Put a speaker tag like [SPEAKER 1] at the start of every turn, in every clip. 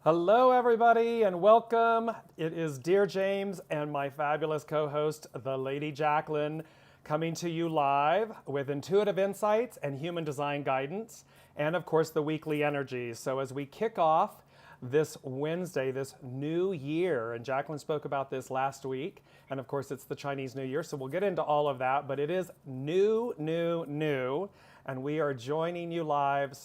[SPEAKER 1] Hello, everybody, and welcome. It is Dear James and my fabulous co-host, the Lady Jaclyn, coming to you live with intuitive insights and human design guidance, and of course, the weekly energies. So as we kick off this Wednesday, this new year, and Jaclyn spoke about this last week, and of course, it's the Chinese New Year, so we'll get into all of that, but it is new, and we are joining you live.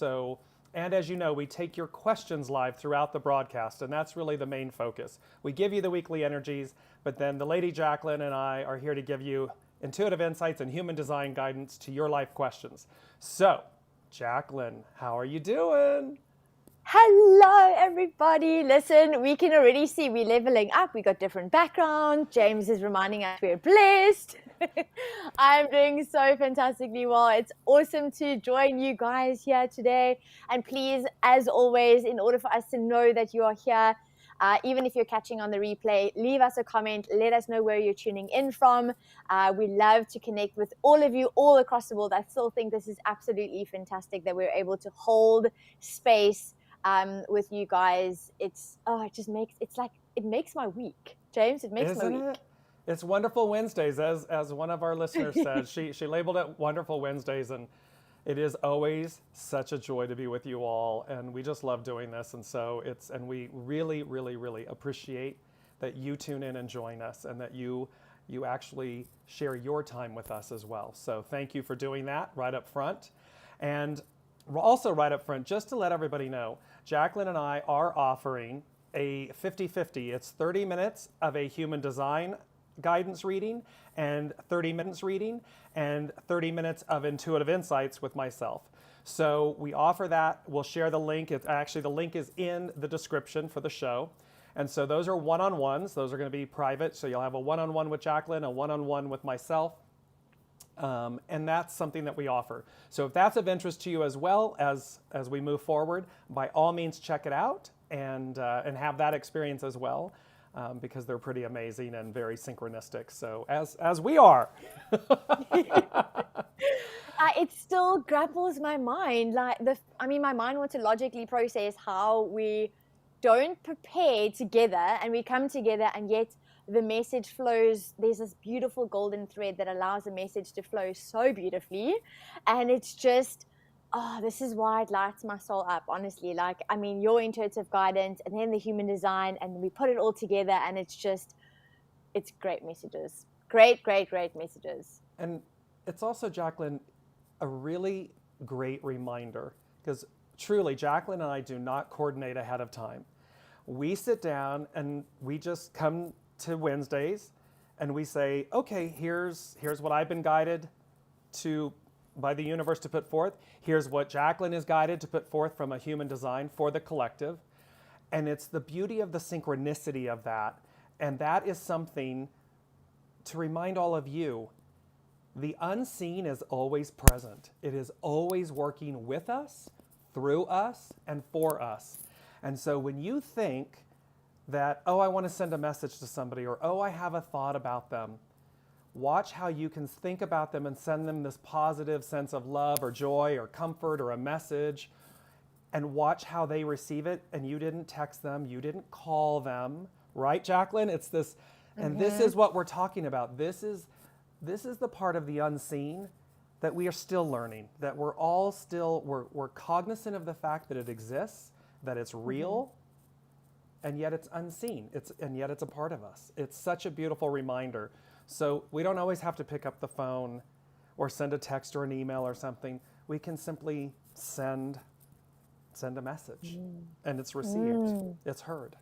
[SPEAKER 1] And as you know, we take your questions live throughout the broadcast, and that's really the main focus. We give you the weekly energies, but then the Lady Jaclyn and I are here to give you intuitive insights and human design guidance to your life questions. So, Jaclyn, how are you doing?
[SPEAKER 2] Hello, everybody. Listen, we can already see we're leveling up. We got different backgrounds. James is reminding us we're blessed. I'm doing so fantastically well. It's awesome to join you guys here today. And please, as always, in order for us to know that you are here, even if you're catching on the replay, leave us a comment. Let us know where you're tuning in from. We love to connect with all of you all across the world. I still think this is absolutely fantastic that we're able to hold space with you guys. It makes my week. James, it makes
[SPEAKER 1] Isn't
[SPEAKER 2] my week.
[SPEAKER 1] it? It's Wonderful Wednesdays, as one of our listeners said. She labeled it Wonderful Wednesdays, and it is always such a joy to be with you all, and we just love doing this. And we really appreciate that you tune in and join us, and that you actually share your time with us as well. So thank you for doing that right up front. And also right up front, just to let everybody know, Jaclyn and I are offering a 50-50. It's 30 minutes of a human design guidance reading and 30 minutes reading and 30 minutes of intuitive insights with myself. So we offer that. We'll share the link. The link is in the description for the show. And so those are one-on-ones. Those are going to be private. So you'll have a one-on-one with Jaclyn, a one-on-one with myself. And that's something that we offer. So if that's of interest to you as well as we move forward, by all means check it out and have that experience as well, because they're pretty amazing and very synchronistic. So as we are.
[SPEAKER 2] It still grapples my mind. My mind wants to logically process how we don't prepare together and we come together, and yet the message flows. There's this beautiful golden thread that allows the message to flow so beautifully. And it's just, this is why it lights my soul up, honestly. Your intuitive guidance and then the human design, and we put it all together, and it's great messages. Great messages.
[SPEAKER 1] And it's also, Jaclyn, a really great reminder, because truly, Jaclyn and I do not coordinate ahead of time. We sit down and we just come to Wednesdays and we say, okay, here's what I've been guided to by the universe to put forth. Here's what Jaclyn is guided to put forth from a human design for the collective. And it's the beauty of the synchronicity of that. And that is something to remind all of you. The unseen is always present. It is always working with us, through us, and for us. And so when you think that, I want to send a message to somebody, or, I have a thought about them, watch how you can think about them and send them this positive sense of love or joy or comfort or a message, and watch how they receive it. And you didn't text them, you didn't call them, right, Jaclyn? It's this, and this is what we're talking about. This is the part of the unseen that we are still learning, that we're all still, we're cognizant of the fact that it exists, that it's real, and yet it's unseen. And yet it's a part of us. It's such a beautiful reminder. So we don't always have to pick up the phone or send a text or an email or something. We can simply send a message, and it's received. It's heard.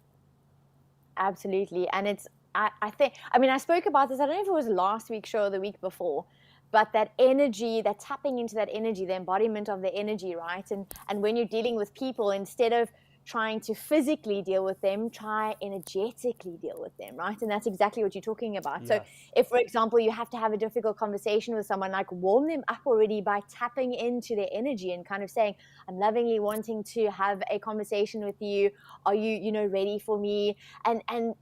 [SPEAKER 2] Absolutely. And I spoke about this, I don't know if it was last week's show or the week before, but that energy, that tapping into that energy, the embodiment of the energy, right? And when you're dealing with people, instead of trying to physically deal with them, try energetically deal with them, right? And that's exactly what you're talking about. Yes. So if, for example, you have to have a difficult conversation with someone, warm them up already by tapping into their energy and kind of saying, I'm lovingly wanting to have a conversation with you. Are you, ready for me? And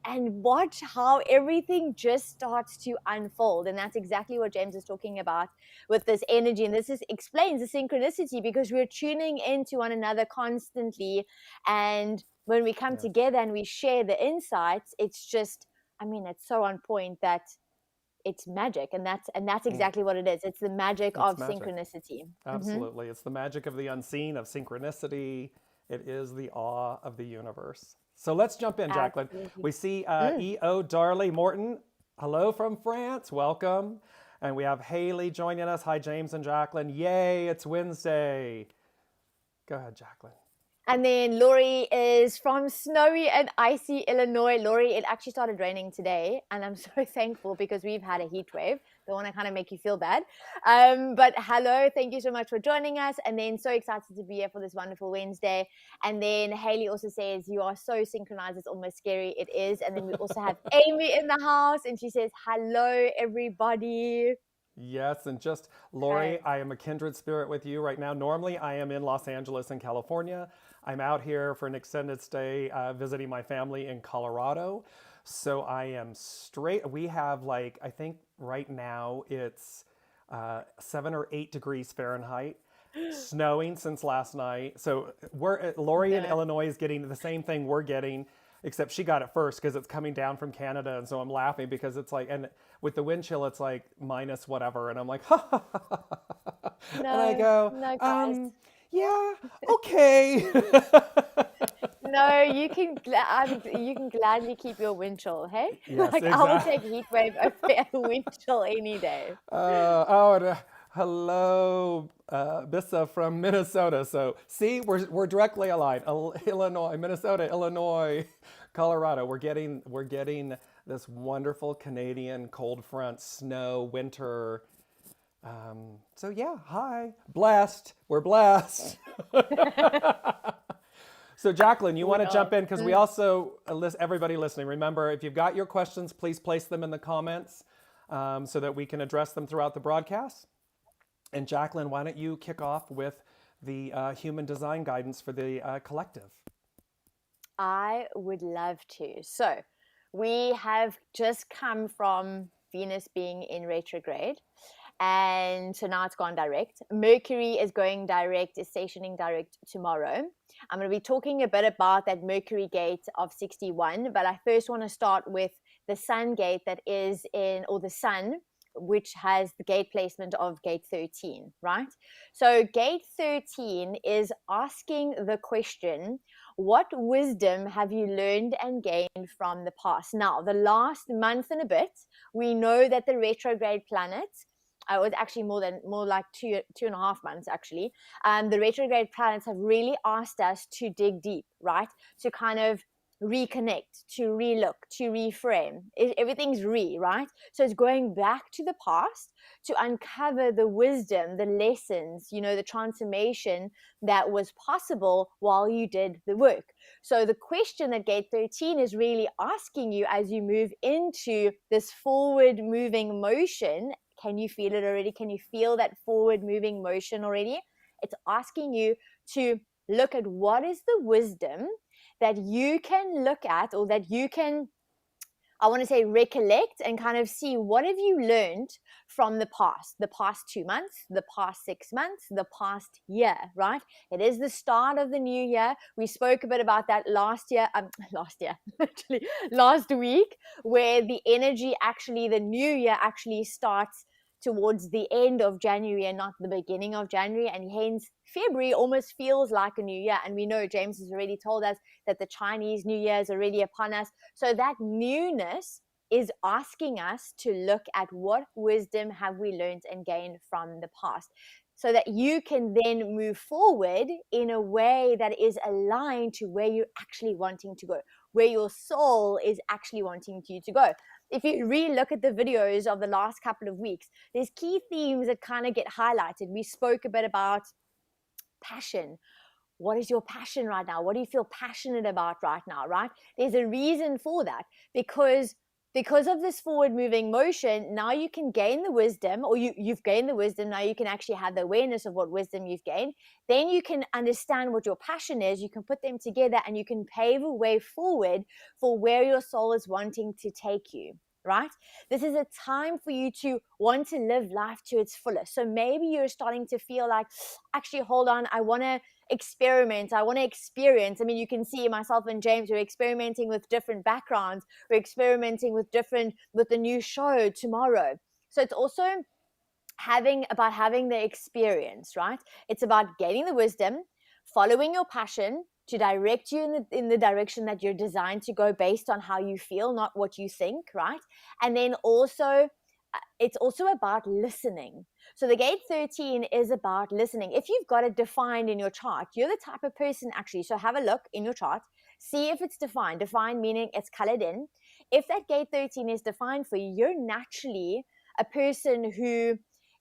[SPEAKER 2] watch how everything just starts to unfold. And that's exactly what James is talking about with this energy. And this explains the synchronicity, because we're tuning into one another constantly. And when we come
[SPEAKER 1] Yes.
[SPEAKER 2] together and we share the insights, it's just, I mean, it's so on point that it's magic. And that's exactly what it is. It's the magic
[SPEAKER 1] It's
[SPEAKER 2] of
[SPEAKER 1] magic.
[SPEAKER 2] synchronicity.
[SPEAKER 1] Absolutely. It's the magic of the unseen, of synchronicity. It is the awe of the universe. So let's jump in, Jaclyn.
[SPEAKER 2] Absolutely.
[SPEAKER 1] We see E.O. Darley Morton. Hello from France. Welcome. And we have Haley joining us. Hi, James and Jaclyn. Yay, it's Wednesday. Go ahead, Jaclyn.
[SPEAKER 2] And then Lori is from snowy and icy Illinois. Lori, it actually started raining today, and I'm so thankful because we've had a heat wave. Don't want to kind of make you feel bad. But hello, thank you so much for joining us. And then so excited to be here for this wonderful Wednesday. And then Haley also says, you are so synchronized, it's almost scary. It is. And then we also have Amy in the house, and she says, hello, everybody.
[SPEAKER 1] Yes, and just Lori, I am a kindred spirit with you right now. Normally, I am in Los Angeles in California. I'm out here for an extended stay visiting my family in Colorado. So I am straight. We have like, I think right now it's 7 or 8 degrees Fahrenheit, snowing since last night. So Lori in Illinois is getting the same thing we're getting, except she got it first because it's coming down from Canada. And so I'm laughing because it's like, and with the wind chill, it's like minus whatever. And I'm like, ha ha ha ha ha. And I go,
[SPEAKER 2] guys.
[SPEAKER 1] yeah, okay.
[SPEAKER 2] No, you can gladly keep your wind chill, hey?
[SPEAKER 1] Yes,
[SPEAKER 2] like I will take heat wave over wind chill any day.
[SPEAKER 1] Hello, Bissa from Minnesota. So see, we're directly aligned. Illinois, Minnesota, Illinois, Colorado. We're getting this wonderful Canadian cold front, snow, winter. So yeah, hi, blessed. We're blessed. So Jaclyn, you want to jump in because we also, everybody listening, remember, if you've got your questions, please place them in the comments so that we can address them throughout the broadcast. And Jaclyn, why don't you kick off with the human design guidance for the collective?
[SPEAKER 2] I would love to. So we have just come from Venus being in retrograde. And so now it's gone direct. Mercury is going direct, is stationing direct tomorrow. I'm going to be talking a bit about that Mercury gate of 61, but I first want to start with the Sun gate that is in, or the Sun, which has the gate placement of gate 13, right? So gate 13 is asking the question, what wisdom have you learned and gained from the past? Now, the last month and a bit, we know that the retrograde planets, it was actually more like 2.5 months actually. The retrograde planets have really asked us to dig deep, right? To kind of reconnect, to relook, to reframe. Everything's right? So it's going back to the past to uncover the wisdom, the lessons, the transformation that was possible while you did the work. So the question that gate 13 is really asking you as you move into this forward moving motion. Can you feel it already? Can you feel that forward moving motion already? It's asking you to look at what is the wisdom that you can look at, or that you can, I want to say, recollect and kind of see what have you learned from the past 2 months, the past 6 months, the past year, right? It is the start of the new year. We spoke a bit about that last week, where the energy actually, the new year actually starts towards the end of January and not the beginning of January, and hence February almost feels like a new year. And we know James has already told us that the Chinese New Year is already upon us. So that newness is asking us to look at what wisdom have we learned and gained from the past, so that you can then move forward in a way that is aligned to where you're actually wanting to go, where your soul is actually wanting you to go. If you really look at the videos of the last couple of weeks, there's key themes that kind of get highlighted. We spoke a bit about passion. What is your passion right now? What do you feel passionate about right now, right? There's a reason for that, because of this forward moving motion, now you can gain the wisdom, or you've gained the wisdom. Now you can actually have the awareness of what wisdom you've gained. Then you can understand what your passion is. You can put them together and you can pave a way forward for where your soul is wanting to take you, right? This is a time for you to want to live life to its fullest. So maybe you're starting to feel like, actually, hold on, I want to experiment. I want to experience. I mean, you can see myself and James, we're experimenting with different backgrounds. We're experimenting with the new show tomorrow. So it's also having the experience, right? It's about gaining the wisdom, following your passion to direct you in the direction that you're designed to go based on how you feel, not what you think, right? And then also, it's also about listening. So the gate 13 is about listening. If you've got it defined in your chart, you're the type of person actually, so have a look in your chart, see if it's defined meaning it's colored in. If that gate 13 is defined for you, you're naturally a person who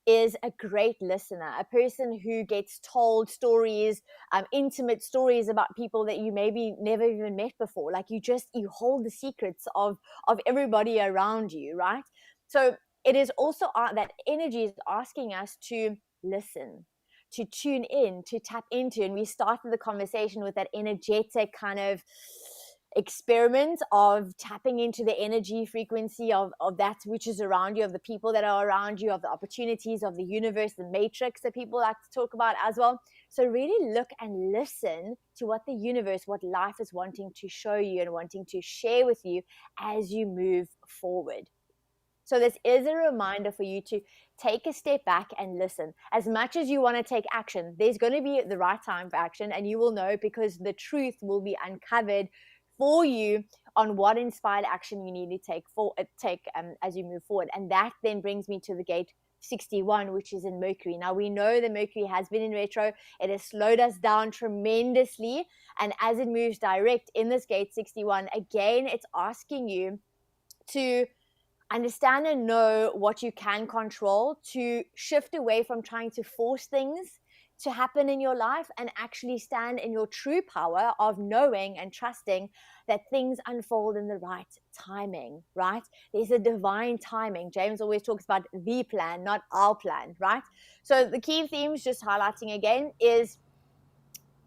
[SPEAKER 2] is a great listener, a person who gets told stories, intimate stories about people that you maybe never even met before. Like you hold the secrets of everybody around you, right? So it is also that energy is asking us to listen, to tune in, to tap into. And we started the conversation with that energetic kind of experiment of tapping into the energy frequency of that which is around you, of the people that are around you, of the opportunities, of the universe, the matrix that people like to talk about as well. So really look and listen to what the universe, what life is wanting to show you and wanting to share with you as you move forward. So this is a reminder for you to take a step back and listen. As much as you want to take action, there's going to be the right time for action, and you will know because the truth will be uncovered for you on what inspired action you need to take as you move forward. And that then brings me to the gate 61, which is in Mercury. Now we know that Mercury has been in retro. It has slowed us down tremendously. And as it moves direct in this gate 61, again, it's asking you to understand and know what you can control, to shift away from trying to force things to happen in your life and actually stand in your true power of knowing and trusting that things unfold in the right timing, right? There's a divine timing. James always talks about the plan, not our plan, right? So the key themes, just highlighting again, is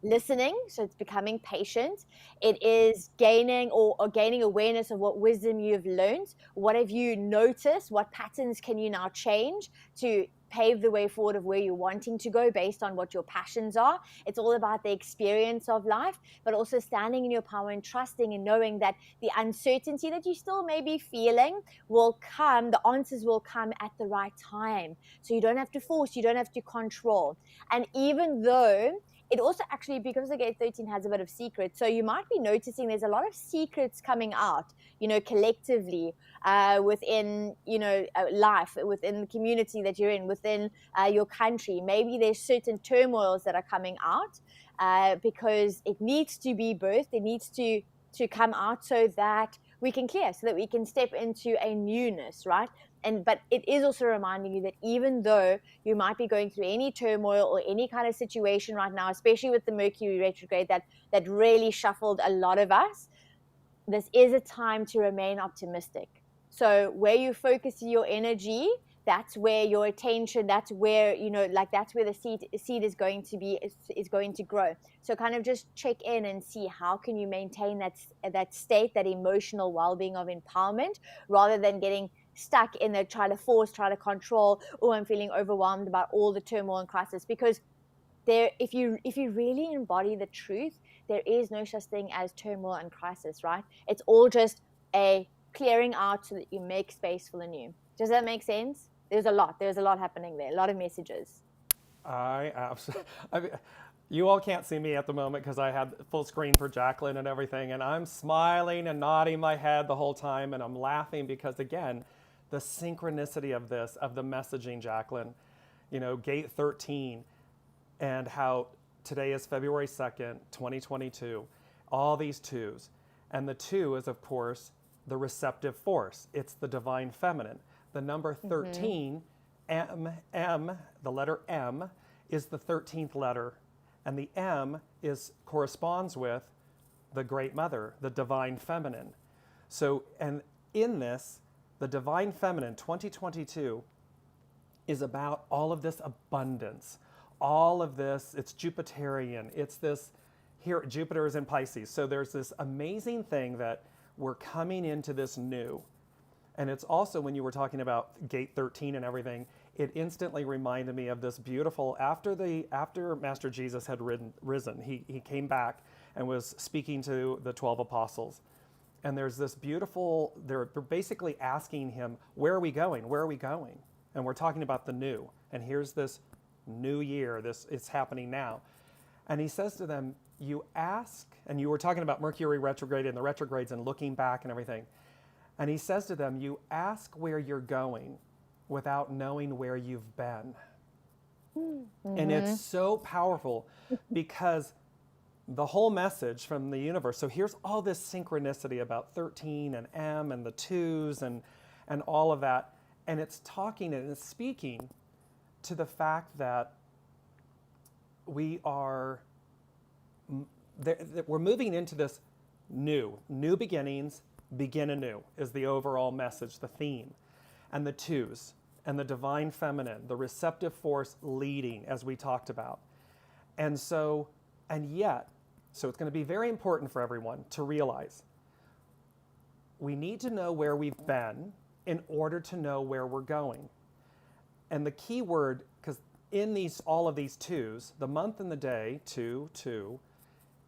[SPEAKER 2] listening. So it's becoming patient. It is gaining gaining awareness of what wisdom you've learned. What have you noticed? What patterns can you now change to pave the way forward of where you're wanting to go based on what your passions are? It's all about the experience of life, but also standing in your power and trusting and knowing that the uncertainty that you still may be feeling will come, the answers will come at the right time. So you don't have to force, you don't have to control. And even though it also actually, because the gate 13 has a bit of secrets, so you might be noticing there's a lot of secrets coming out, collectively within, life, within the community that you're in, within your country. Maybe there's certain turmoils that are coming out because it needs to be birthed. It needs to come out so that we can clear, so that we can step into a newness, right? But it is also reminding you that even though you might be going through any turmoil or any kind of situation right now, especially with the Mercury retrograde that really shuffled a lot of us, this is a time to remain optimistic. So where you focus your energy, that's where your attention, that's where, that's where the seed is going to be, is going to grow. So kind of just check in and see how can you maintain that state, that emotional well-being of empowerment, rather than getting stuck in there, try to control, I'm feeling overwhelmed about all the turmoil and crisis. Because if you really embody the truth, there is no such thing as turmoil and crisis, right? It's all just a clearing out so that you make space for the new. Does that make sense? There's a lot happening there, a lot of messages.
[SPEAKER 1] I absolutely. You all can't see me at the moment because I had full screen for Jaclyn and everything, and I'm smiling and nodding my head the whole time, and I'm laughing because, again, the synchronicity of this, of the messaging, Jaclyn, gate 13, and how today is February 2nd, 2022, all these twos. And the two is, of course, the receptive force. It's the divine feminine. The number 13, M, the letter M, is the 13th letter. And the M corresponds with the Great Mother, the divine feminine. So, and in this, the divine feminine 2022 is about all of this abundance, all of this, it's Jupiterian, it's this, here, Jupiter is in Pisces. So there's this amazing thing that we're coming into this new. And it's also, when you were talking about gate 13 and everything, it instantly reminded me of this beautiful, after Master Jesus had risen, he came back and was speaking to the 12 apostles. And there's this beautiful, they're basically asking him, where are we going? Where are we going? And we're talking about the new. And here's this new year, it's happening now. And he says to them, you ask, and you were talking about Mercury retrograde and the retrogrades and looking back and everything. And he says to them, you ask where you're going without knowing where you've been. Mm-hmm. And it's so powerful because the whole message from the universe, so here's all this synchronicity about 13 and M and the twos and all of that. And it's talking and it's speaking to the fact that we are, that we're moving into this new beginnings, begin anew is the overall message, the theme. And the twos and the divine feminine, the receptive force leading, as we talked about. And yet, so it's going to be very important for everyone to realize we need to know where we've been in order to know where we're going. And the key word, because in all of these twos, the month and the day, 2, 2,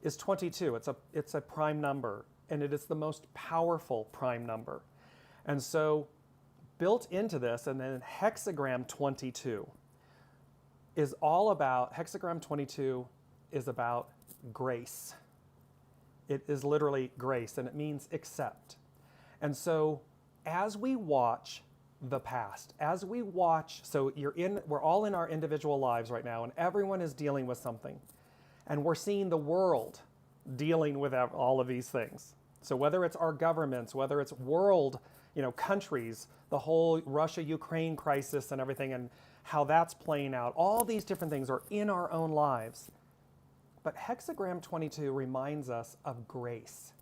[SPEAKER 1] is 22. It's a prime number, and it is the most powerful prime number. And so built into this, and then hexagram 22 is all about, hexagram 22 is about grace. It is literally grace, and it means accept. And so as we watch the past, as we watch, so we're all in our individual lives right now, and everyone is dealing with something. And we're seeing the world dealing with all of these things. So whether it's our governments, whether it's world, countries, the whole Russia-Ukraine crisis and everything, and how that's playing out, all these different things are in our own lives. But hexagram 22 reminds us of grace.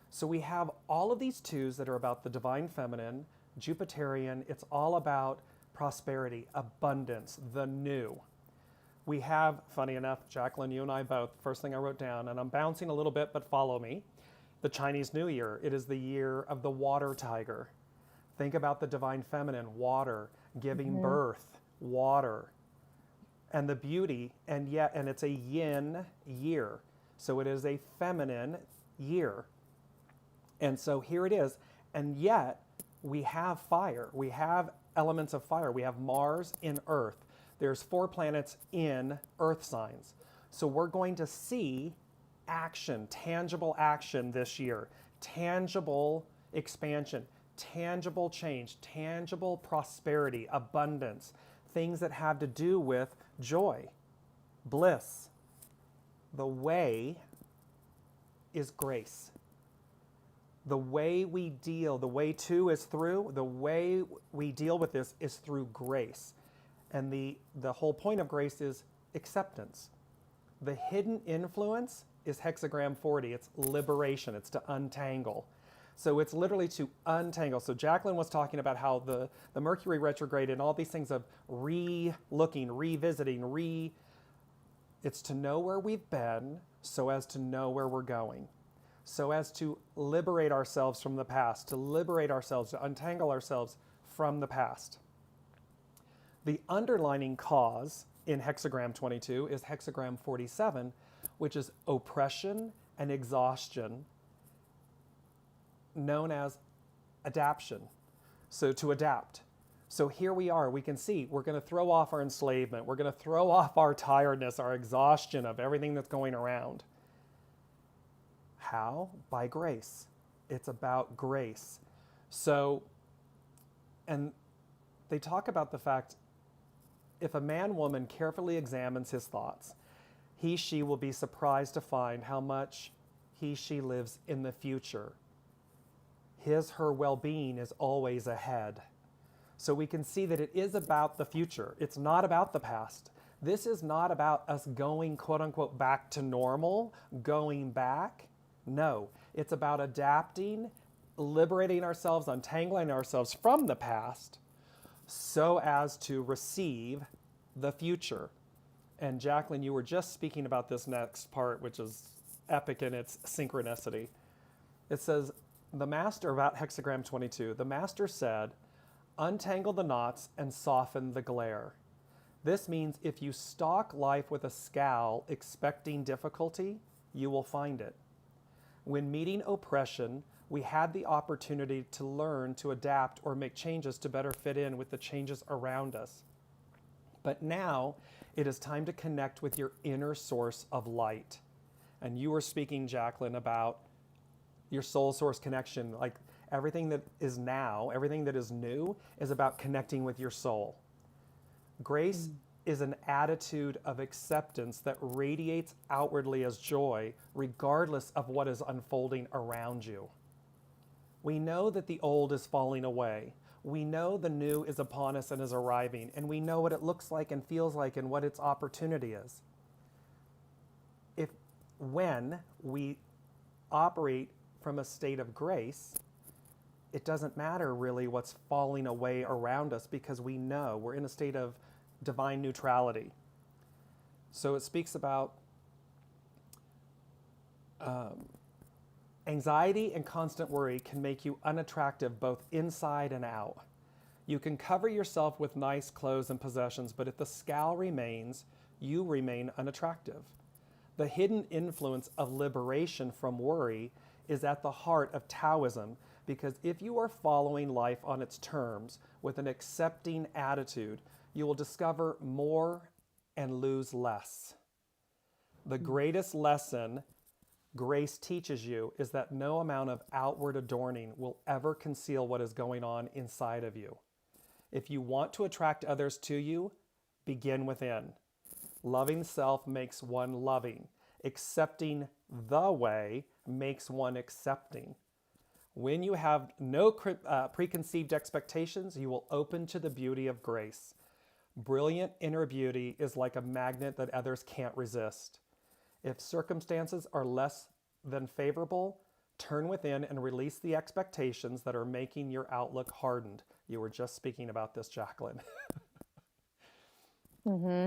[SPEAKER 1] So we have all of these twos that are about the divine feminine, Jupiterian. It's all about prosperity, abundance, the new. We have, funny enough, Jaclyn, you and I both, first thing I wrote down, and I'm bouncing a little bit, but follow me, the Chinese New Year. It is the year of the water tiger. Think about the divine feminine, water, giving birth, water, and the beauty, and it's a yin year. So it is a feminine year. And so here it is. And yet we have fire. We have elements of fire. We have Mars in Earth. There's 4 planets in Earth signs. So we're going to see action, tangible action this year, tangible expansion, tangible change, tangible prosperity, abundance, things that have to do with joy, bliss. The way is grace. The way we deal, the way 2 is through, the way we deal with this is through grace. And the whole point of grace is acceptance. The hidden influence is hexagram 40. It's liberation. It's to untangle. So it's literally to untangle. So Jaclyn was talking about how the Mercury retrograde and all these things of re-looking, revisiting, it's to know where we've been so as to know where we're going. So as to liberate ourselves from the past, to liberate ourselves, to untangle ourselves from the past. The underlining cause in hexagram 22 is hexagram 47, which is oppression and exhaustion, known as adaptation. So to adapt. So here we are, we can see we're going to throw off our enslavement. We're going to throw off our tiredness, our exhaustion of everything that's going around. How? By grace. It's about grace. So, and they talk about the fact, if a man-woman carefully examines his thoughts, he, she will be surprised to find how much he, she lives in the future. His, her well-being is always ahead. So we can see that it is about the future. It's not about the past. This is not about us going, quote unquote, back to normal, going back. No, it's about adapting, liberating ourselves, untangling ourselves from the past so as to receive the future. And Jaclyn, you were just speaking about this next part, which is epic in its synchronicity. It says, the master, about hexagram 22, the master said, Untangle the knots and soften the glare. This means if you stalk life with a scowl, expecting difficulty, you will find it. When meeting oppression, we had the opportunity to learn to adapt or make changes to better fit in with the changes around us. But now it is time to connect with your inner source of light. And you were speaking, Jaclyn, about your soul source connection. Like everything that is now, everything that is new is about connecting with your soul. Grace is an attitude of acceptance that radiates outwardly as joy, regardless of what is unfolding around you. We know that the old is falling away. We know the new is upon us and is arriving, and we know what it looks like and feels like and what its opportunity is. When we operate from a state of grace, it doesn't matter really what's falling away around us because we know we're in a state of divine neutrality. So it speaks about anxiety and constant worry can make you unattractive both inside and out. You can cover yourself with nice clothes and possessions, but if the scowl remains, you remain unattractive. The hidden influence of liberation from worry is at the heart of Taoism, because if you are following life on its terms with an accepting attitude, you will discover more and lose less. The greatest lesson grace teaches you is that no amount of outward adorning will ever conceal what is going on inside of you. If you want to attract others to you, begin within. Loving self makes one loving. Accepting the way makes one accepting. When you have no preconceived expectations, you will open to the beauty of grace. Brilliant inner beauty is like a magnet that others can't resist. If circumstances are less than favorable, turn within and release the expectations that are making your outlook hardened. You were just speaking about this, Jaclyn.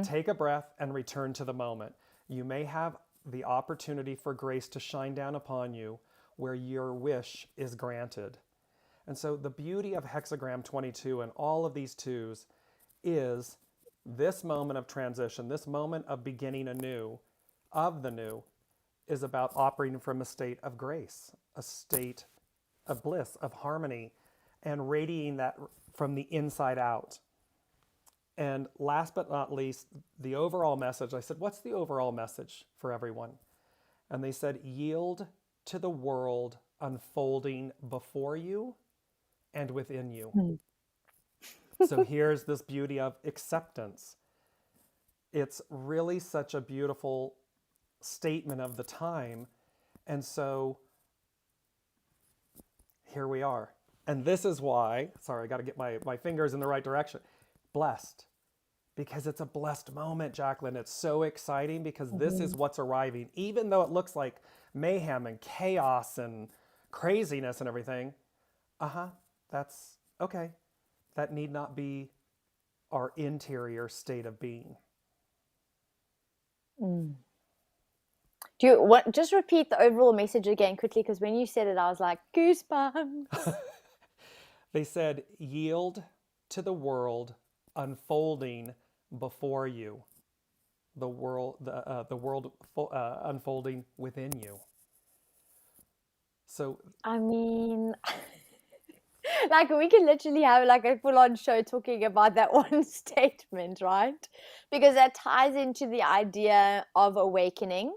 [SPEAKER 1] Take a breath and return to the moment. You may have the opportunity for grace to shine down upon you where your wish is granted. And so the beauty of hexagram 22 and all of these twos is this moment of transition, this moment of beginning anew, of the new, is about operating from a state of grace, a state of bliss, of harmony, and radiating that from the inside out. And last but not least, the overall message. I said, what's the overall message for everyone? And they said, yield to the world unfolding before you and within you. So here's this beauty of acceptance. It's really such a beautiful statement of the time. And so here we are. And this is why, sorry, I got to get my fingers in the right direction. Blessed. Because it's a blessed moment, Jaclyn. It's so exciting because this is what's arriving. Even though it looks like mayhem and chaos and craziness and everything, that's okay. That need not be our interior state of being.
[SPEAKER 2] Do you want just repeat the overall message again quickly? Because when you said it, I was like, goosebumps.
[SPEAKER 1] They said, yield to the world unfolding before you, the world unfolding within you. So
[SPEAKER 2] I mean, like we can literally have like a full-on show talking about that one statement, right? Because that ties into the idea of awakening.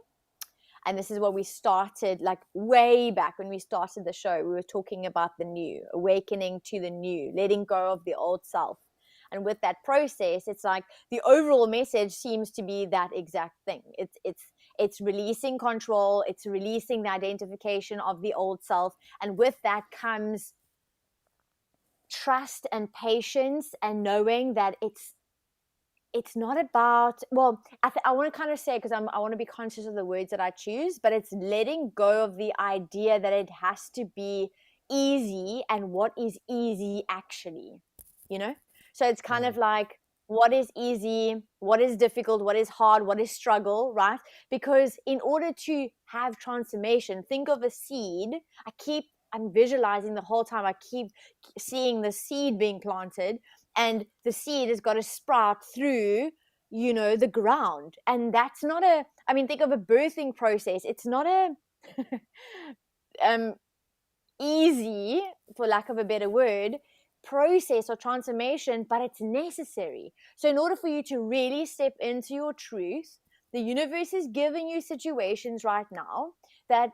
[SPEAKER 2] And this is what we started, like way back when we started the show, we were talking about the new, awakening to the new, letting go of the old self. And with that process, it's like the overall message seems to be that exact thing. It's releasing control. It's releasing the identification of the old self. And with that comes trust and patience and knowing that it's not about, well, I want to kind of say, because I want to be conscious of the words that I choose, but it's letting go of the idea that it has to be easy and what is easy actually, you know? So it's kind of like, what is easy, what is difficult, what is hard, what is struggle, right? Because in order to have transformation, think of a seed. I keep I'm visualizing the whole time. I keep seeing the seed being planted, and the seed has got to sprout through, the ground. And that's not think of a birthing process. It's not a easy, for lack of a better word, process or transformation, but it's necessary. So in order for you to really step into your truth, the universe is giving you situations right now that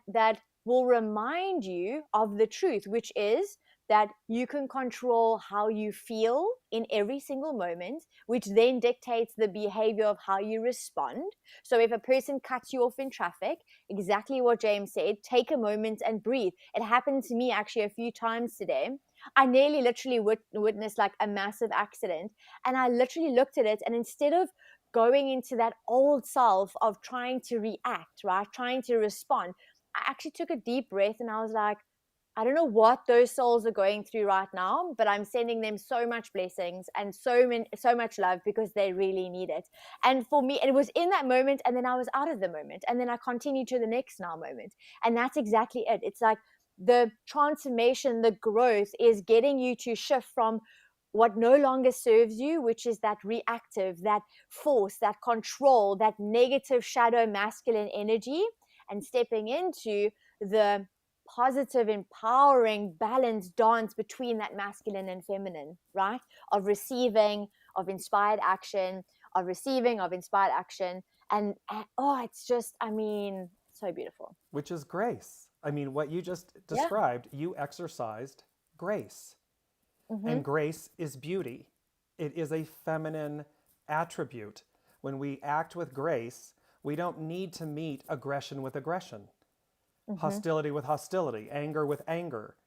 [SPEAKER 2] will remind you of the truth, which is that you can control how you feel in every single moment, which then dictates the behavior of how you respond. So if a person cuts you off in traffic, exactly what James said, take a moment and breathe. It happened to me actually a few times today. I nearly literally witnessed like a massive accident, and I literally looked at it, and instead of going into that old self of trying to react, right, trying to respond, I actually took a deep breath, and I was like, I don't know what those souls are going through right now, but I'm sending them so much blessings and so much love, because they really need it. And for me, it was in that moment, and then I was out of the moment, and then I continued to the next now moment. And that's exactly it. It's like the transformation, the growth is getting you to shift from what no longer serves you, which is that reactive, that force, that control, that negative shadow masculine energy, and stepping into the positive, empowering, balanced dance between that masculine and feminine, right? Of receiving, of inspired action, of receiving, of inspired action. And it's just, so beautiful.
[SPEAKER 1] Which is grace. I mean, what you just
[SPEAKER 2] Yeah.
[SPEAKER 1] described, you exercised grace.
[SPEAKER 2] Mm-hmm.
[SPEAKER 1] And grace is beauty. It is a feminine attribute. When we act with grace, we don't need to meet aggression with aggression, hostility with hostility, anger with anger.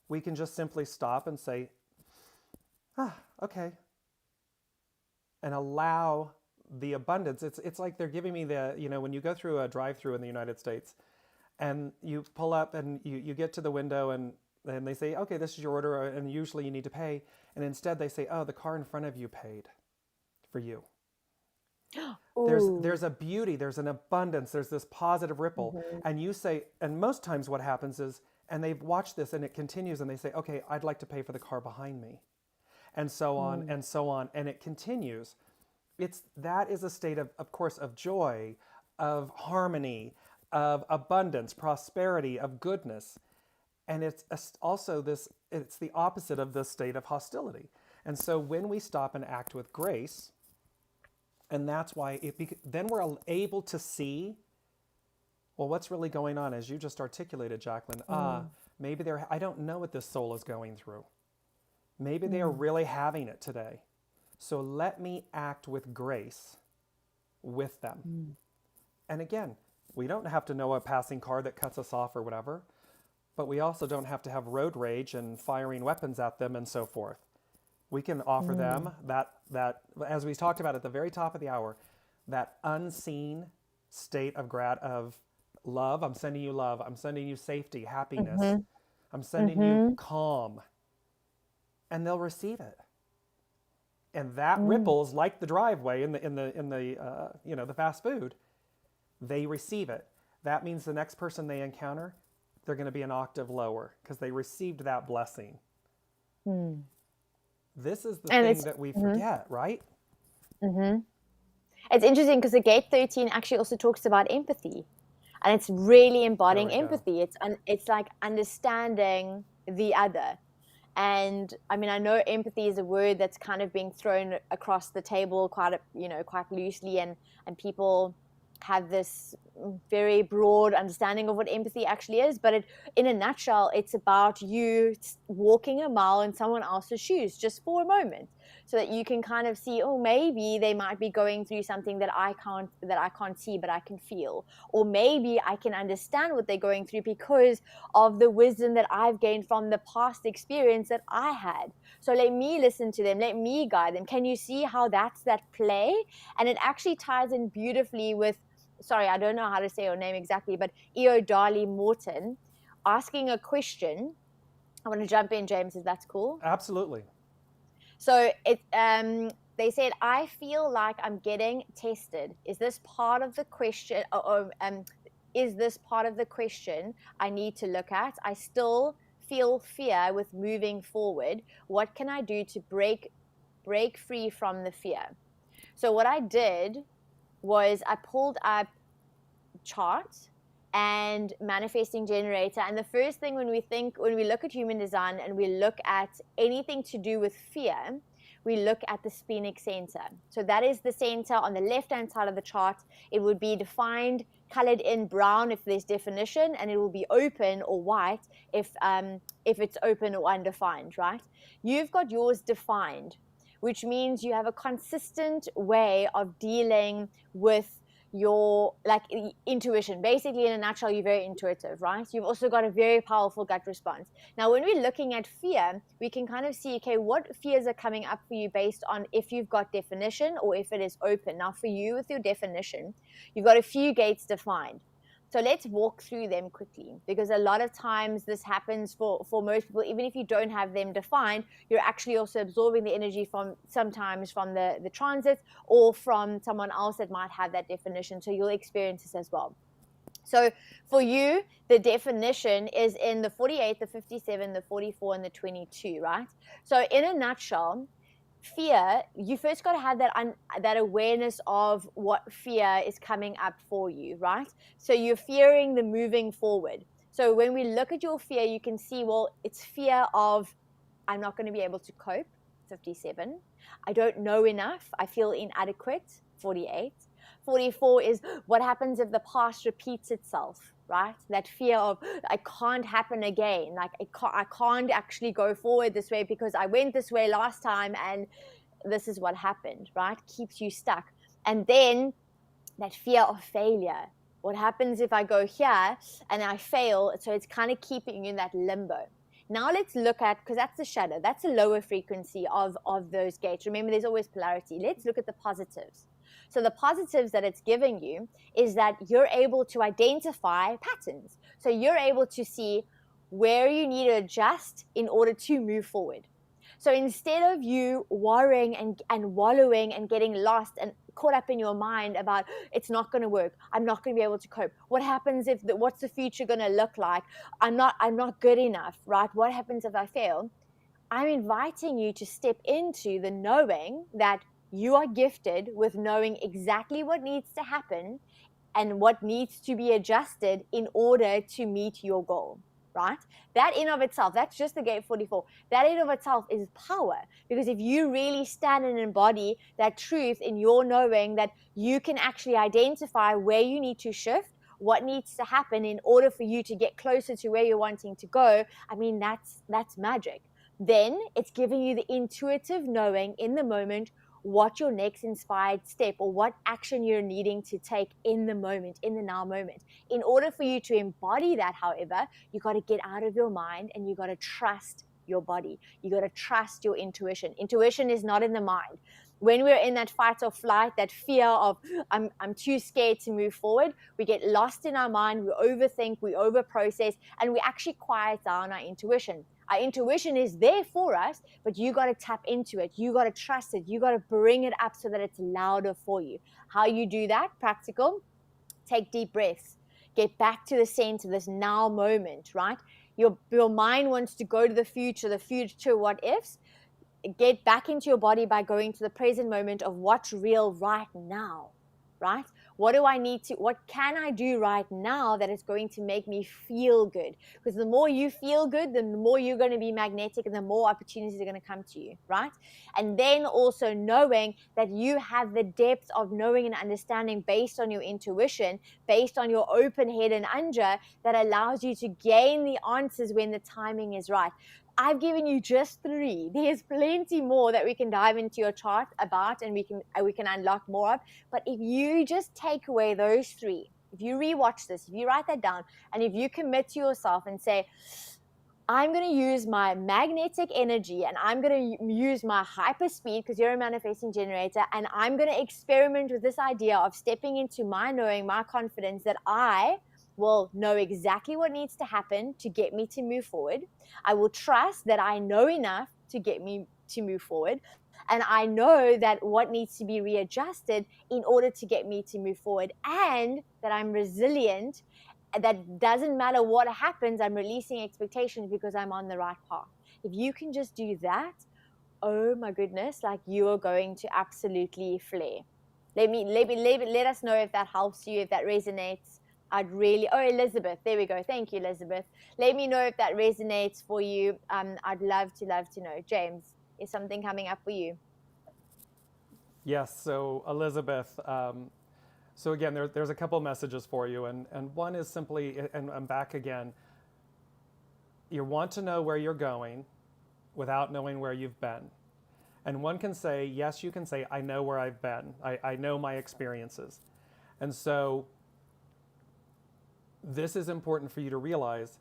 [SPEAKER 1] We can just simply stop and say, okay, and allow the abundance. It's like they're giving me when you go through a drive-through in the United States, and you pull up and you get to the window, and they say, okay, this is your order, and usually you need to pay. And instead they say, oh, the car in front of you paid for you. There's a beauty, there's an abundance, there's this positive ripple. And you say, and most times what happens is, and they've watched this and it continues, and they say, okay, I'd like to pay for the car behind me. And so on and so on. And it continues. That is a state of course, of joy, of harmony, of abundance, prosperity, of goodness. And it's also it's the opposite of this state of hostility. And so when we stop and act with grace, and that's why then we're able to see, well, what's really going on, as you just articulated, Jaclyn. Maybe I don't know what this soul is going through. Maybe they are really having it today. So let me act with grace with them. And again, we don't have to know a passing car that cuts us off or whatever, but we also don't have to have road rage and firing weapons at them and so forth. We can offer them that, as we talked about at the very top of the hour, that unseen state of love. I'm sending you love. I'm sending you safety, happiness. I'm sending you calm. And they'll receive it. And that ripples like the driveway in the fast food. They receive it. That means the next person they encounter, they're going to be an octave lower because they received that blessing. This is the thing that we forget, right?
[SPEAKER 2] It's interesting because the Gate 13 actually also talks about empathy, and it's really embodying empathy. It's like understanding the other. And I know empathy is a word that's kind of being thrown across the table quite loosely, and people have this very broad understanding of what empathy actually is. But in a nutshell, it's about you walking a mile in someone else's shoes just for a moment, so that you can kind of see, oh, maybe they might be going through something that I can't see, but I can feel. Or maybe I can understand what they're going through because of the wisdom that I've gained from the past experience that I had. So let me listen to them, let me guide them. Can you see how that's that play? And it actually ties in beautifully with, sorry, I don't know how to say your name exactly, but Eodali Morton asking a question. I want to jump in, James, if that's cool.
[SPEAKER 1] Absolutely.
[SPEAKER 2] So they said, I feel like I'm getting tested. Is this part of the question? Is this part of the question I need to look at? I still feel fear with moving forward. What can I do to break free from the fear? So what I did was I pulled up chart and manifesting generator, and the first thing when we look at human design and we look at anything to do with fear, we look at the splenic center. So that is the center on the left hand side of the chart. It would be defined, colored in brown if there's definition, and it will be open or white if it's open or undefined, right? You've got yours defined, which means you have a consistent way of dealing with your intuition. Basically, in a nutshell, you're very intuitive, right? You've also got a very powerful gut response. Now, when we're looking at fear, we can kind of see, okay, what fears are coming up for you based on if you've got definition or if it is open. Now, for you, with your definition, you've got a few gates defined. So let's walk through them quickly, because a lot of times this happens for most people. Even if you don't have them defined, you're actually also absorbing the energy sometimes from the transits or from someone else that might have that definition. So you'll experience this as well. So for you, the definition is in the 48, the 57, the 44, and the 22, right? So in a nutshell, fear, you first got to have that awareness of what fear is coming up for you, right? So you're fearing the moving forward. So when we look at your fear, you can see, well, it's fear of, I'm not going to be able to cope, 57. I don't know enough, I feel inadequate, 48. 44 is what happens if the past repeats itself, right? That fear of, I can't happen again. Like I can't actually go forward this way because I went this way last time and this is what happened, right? Keeps you stuck. And then that fear of failure. What happens if I go here and I fail? So it's kind of keeping you in that limbo. Now let's look at, because that's the shadow, that's a lower frequency of those gates. Remember, there's always polarity. Let's look at the positives. So the positives that it's giving you is that you're able to identify patterns. So you're able to see where you need to adjust in order to move forward. So instead of you worrying and wallowing and getting lost and caught up in your mind about it's not going to work, I'm not going to be able to cope, what happens if what's the future going to look like, I'm not good enough, right? What happens if I fail? I'm inviting you to step into the knowing that you are gifted with knowing exactly what needs to happen and what needs to be adjusted in order to meet your goal, right? That in of itself, that's just the gate 44. That in of itself is power, because if you really stand and embody that truth in your knowing that you can actually identify where you need to shift, what needs to happen in order for you to get closer to where you're wanting to go, I mean, that's magic. Then it's giving you the intuitive knowing in the moment what your next inspired step or what action you're needing to take in the moment, in the now moment. In order for you to embody that, however, you got to get out of your mind and you got to trust your body. You got to trust your intuition. Intuition is not in the mind. When we're in that fight or flight, that fear of I'm too scared to move forward, we get lost in our mind, we overthink, we overprocess, and we actually quiet down our intuition. Our intuition is there for us, but you got to tap into it. You got to trust it. You got to bring it up so that it's louder for you. How you do that? Practical. Take deep breaths. Get back to the center, this now moment, right? Your mind wants to go to the future what ifs. Get back into your body by going to the present moment of what's real right now, right? What can I do right now that is going to make me feel good? Because the more you feel good, the more you're going to be magnetic and the more opportunities are going to come to you, right? And then also knowing that you have the depth of knowing and understanding based on your intuition, based on your open head and anja, that allows you to gain the answers when the timing is right. I've given you just 3. There's plenty more that we can dive into your chart about and we can unlock more of. But if you just take away those 3, if you rewatch this, if you write that down, and if you commit to yourself and say, I'm going to use my magnetic energy and I'm going to use my hyper speed, because you're a manifesting generator, and I'm going to experiment with this idea of stepping into my knowing, my confidence that I will know exactly what needs to happen to get me to move forward. I will trust that I know enough to get me to move forward. And I know that what needs to be readjusted in order to get me to move forward, and that I'm resilient that doesn't matter what happens, I'm releasing expectations because I'm on the right path. If you can just do that, oh my goodness, like you are going to absolutely flare. Let us know if that helps you, if that resonates. I'd really, oh, Elizabeth, there we go. Thank you, Elizabeth. Let me know if that resonates for you. I'd love to know. James, is something coming up for you?
[SPEAKER 1] Yes, so Elizabeth, so again, there's a couple messages for you, and one is simply, and I'm back again, you want to know where you're going without knowing where you've been. And one can say, yes, you can say, I know where I've been. I know my experiences. And so this is important for you to realize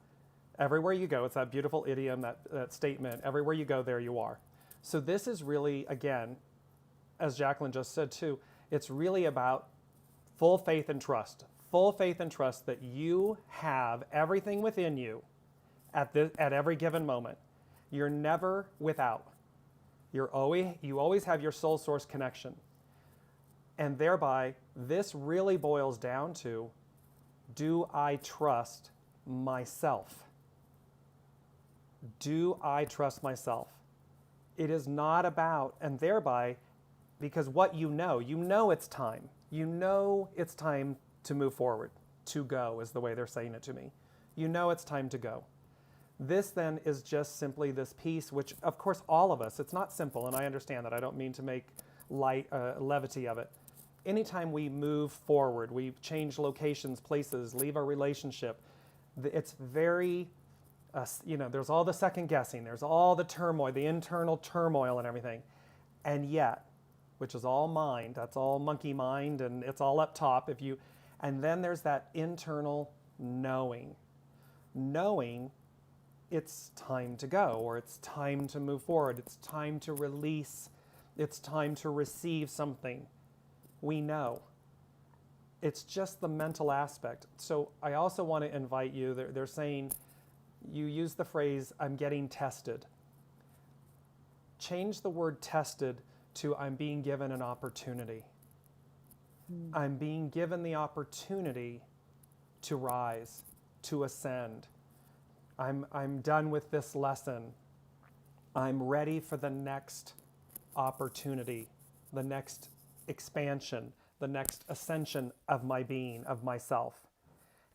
[SPEAKER 1] everywhere you go, it's that beautiful idiom, that statement, everywhere you go, there you are. So this is really, again, as Jaclyn just said too, it's really about full faith and trust. Full faith and trust that you have everything within you at every given moment. You're never without. You always have your soul source connection. And thereby, this really boils down to, do I trust myself? Do I trust myself? It is not about, and thereby, because what you know it's time. You know it's time to move forward. To go is the way they're saying it to me. You know it's time to go. This then is just simply this piece, which of course all of us, it's not simple, and I understand that. I don't mean to make light levity of it. Anytime we move forward, we change locations, places, leave a relationship, it's very, there's all the second guessing, there's all the turmoil, the internal turmoil and everything. And yet, which is all mind, that's all monkey mind, and it's all up top. And then there's that internal knowing. Knowing it's time to go, or it's time to move forward, it's time to release, it's time to receive something. We know. It's just the mental aspect. So I also want to invite you, they're saying, you use the phrase, I'm getting tested. Change the word tested to I'm being given an opportunity. I'm being given the opportunity to rise, to ascend. I'm done with this lesson. I'm ready for the next opportunity, the next expansion, the next ascension of my being, of myself.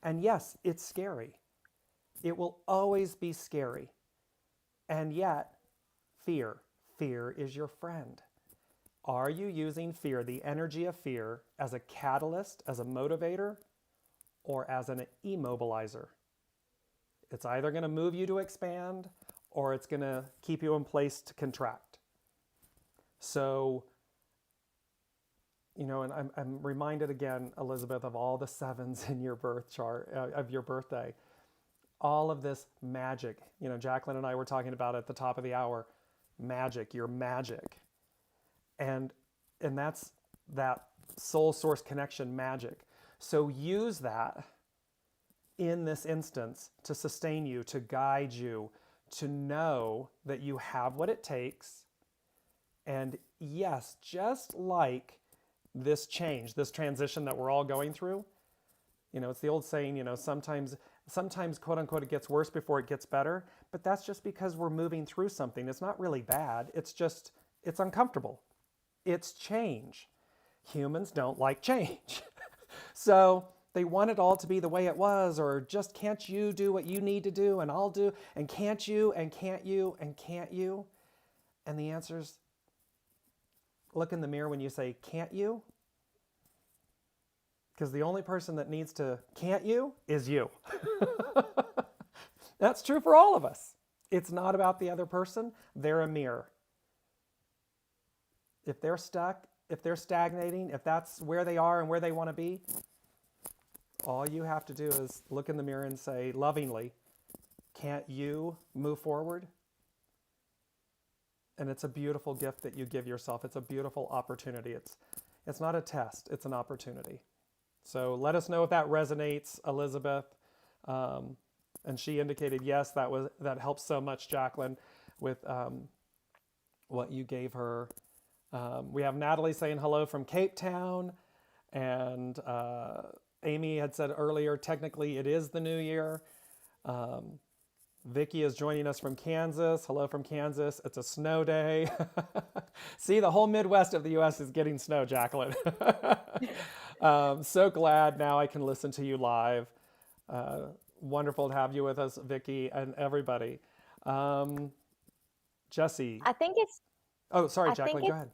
[SPEAKER 1] And yes, it's scary. It will always be scary. And yet, fear is your friend. Are you using fear, the energy of fear, as a catalyst, as a motivator, or as an immobilizer? It's either going to move you to expand, or it's going to keep you in place to contract. So, and I'm reminded again, Elizabeth, of all the sevens in your birth chart, of your birthday. All of this magic. Jaclyn and I were talking about at the top of the hour, magic, your magic. And that's that soul source connection magic. So use that in this instance to sustain you, to guide you, to know that you have what it takes. And yes, just like this change, this transition that we're all going through, it's the old saying, sometimes quote unquote it gets worse before it gets better, but that's just because we're moving through something. It's not really bad. It's uncomfortable. It's change. Humans don't like change. So they want it all to be the way it was, or just can't you do what you need to do and I'll do, and can't you, and can't you, and can't you? And the answer is, look in the mirror when you say, can't you? Because the only person that needs to can't you is you. That's true for all of us. It's not about the other person. They're a mirror. If they're stuck, if they're stagnating, if that's where they are and where they want to be, all you have to do is look in the mirror and say lovingly, can't you move forward? And it's a beautiful gift that you give yourself. It's a beautiful opportunity. It's not a test, it's an opportunity. So let us know if that resonates, Elizabeth. And she indicated, yes, that helps so much, Jaclyn, with what you gave her. We have Natalie saying hello from Cape Town, and Amy had said earlier, technically it is the new year. Vicky is joining us from Kansas. Hello from Kansas. It's a snow day. See, the whole Midwest of the U.S. is getting snow, Jaclyn. So glad now I can listen to you live. Wonderful to have you with us, Vicky, and everybody. Jesse.
[SPEAKER 2] I think it's
[SPEAKER 1] Oh, sorry,
[SPEAKER 2] I think
[SPEAKER 1] Jaclyn, go
[SPEAKER 2] it's
[SPEAKER 1] ahead.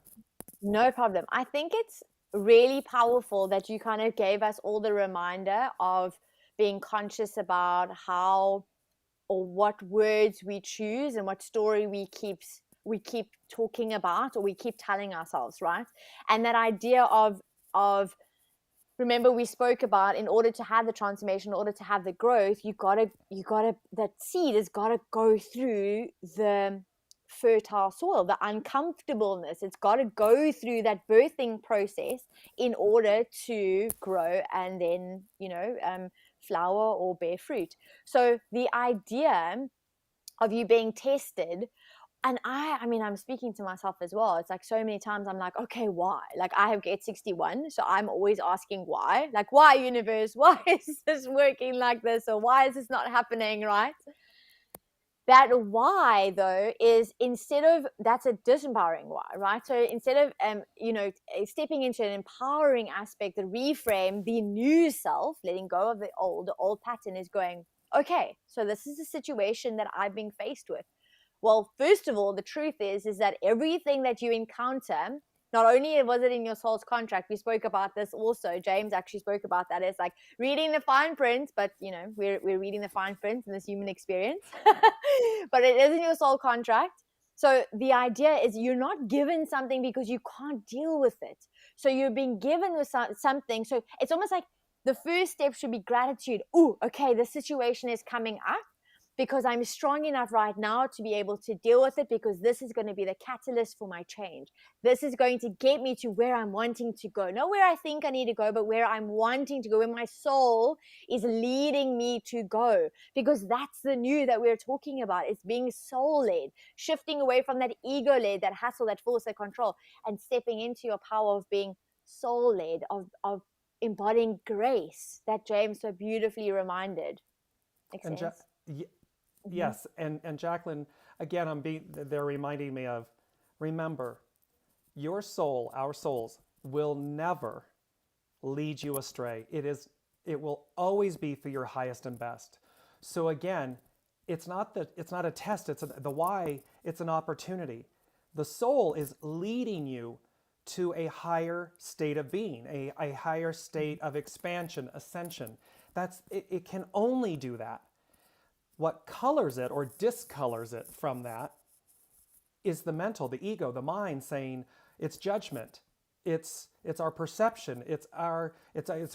[SPEAKER 2] no problem. I think it's really powerful that you kind of gave us all the reminder of being conscious about how or what words we choose and what story we keep talking about or we keep telling ourselves, right? And that idea of remember we spoke about, in order to have the transformation, in order to have the growth, you gotta that seed has got to go through the fertile soil, the uncomfortableness. It's got to go through that birthing process in order to grow and then flower or bear fruit. So the idea of you being tested, and I mean, I'm speaking to myself as well. It's like so many times I'm like, okay, why? Like I have get 61, so I'm always asking why. Like, why, universe? Why is this working like this? Or why is this not happening, right? That why, though, is instead of, that's a disempowering why, right? So instead of stepping into an empowering aspect, the reframe, the new self, letting go of the old pattern is going, okay, so this is a situation that I've been faced with. Well, first of all, the truth is that everything that you encounter, not only was it in your soul's contract, we spoke about this also, James actually spoke about that. It's like reading the fine print, but we're reading the fine print in this human experience, but it is in your soul contract. So the idea is you're not given something because you can't deal with it. So you're being given with something. So it's almost like the first step should be gratitude. Oh, okay, the situation is coming up, because I'm strong enough right now to be able to deal with it, because this is going to be the catalyst for my change. This is going to get me to where I'm wanting to go. Not where I think I need to go, but where I'm wanting to go, where my soul is leading me to go. Because that's the new that we're talking about. It's being soul-led, shifting away from that ego-led, that hustle, that force, that control, and stepping into your power of being soul-led, of embodying grace that James so beautifully reminded. Makes
[SPEAKER 1] And
[SPEAKER 2] sense?
[SPEAKER 1] yes, and Jaclyn, again, they're reminding me of, remember, your soul, our souls, will never lead you astray. It will always be for your highest and best. So again, it's not a test. The why. It's an opportunity. The soul is leading you to a higher state of being, a higher state of expansion, ascension. It can only do that. What colors it or discolors it from that is the mental, the ego, the mind saying it's judgment, it's our perception, it's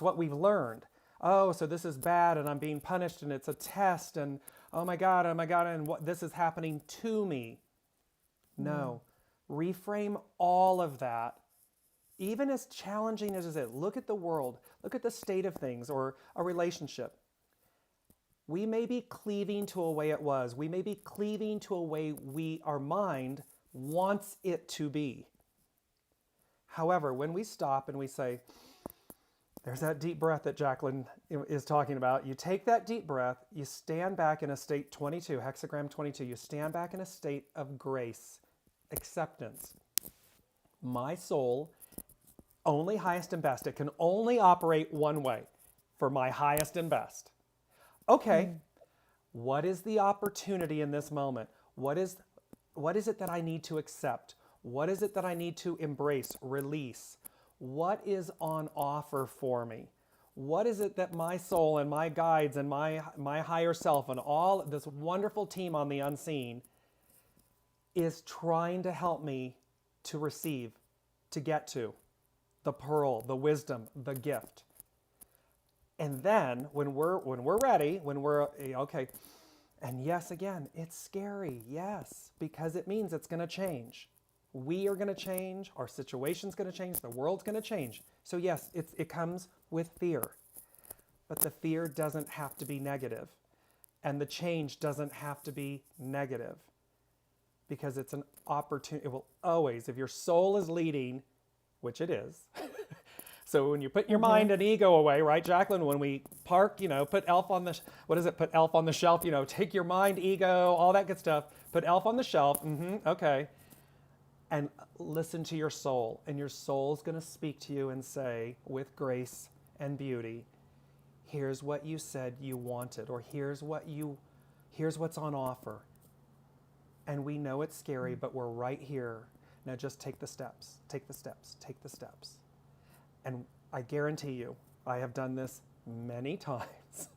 [SPEAKER 1] what we've learned. Oh, so this is bad and I'm being punished and it's a test and oh my God, and what this is happening to me. No, reframe all of that. Even as challenging as it is, look at the world, look at the state of things or a relationship. We may be cleaving to a way it was. We may be cleaving to a way our mind wants it to be. However, when we stop and we say, there's that deep breath that Jaclyn is talking about. You take that deep breath, you stand back in a state 22, hexagram 22. You stand back in a state of grace, acceptance. My soul, only highest and best. It can only operate one way, for my highest and best. Okay, what is the opportunity in this moment? What is it that I need to accept? What is it that I need to embrace, release? What is on offer for me? What is it that my soul and my guides and my higher self and all this wonderful team on the unseen is trying to help me to receive, to get to? The pearl, the wisdom, the gift. And then when we're ready, when we're okay, and yes, again, it's scary, yes, because it means it's going to change. We are going to change, our situation's going to change, the world's going to change. So yes, it comes with fear, but the fear doesn't have to be negative, and the change doesn't have to be negative, because it's an opportunity. It will always, if your soul is leading, which it is, So when you put your mind and ego away, right, Jaclyn, when we park, put elf on the, what is it? Put elf on the shelf, take your mind, ego, all that good stuff. Put elf on the shelf. Okay. And listen to your soul. And your soul's going to speak to you and say, with grace and beauty, here's what you said you wanted, or here's what's on offer. And we know it's scary, but we're right here. Now just take the steps, take the steps, take the steps. And I guarantee you, I have done this many times.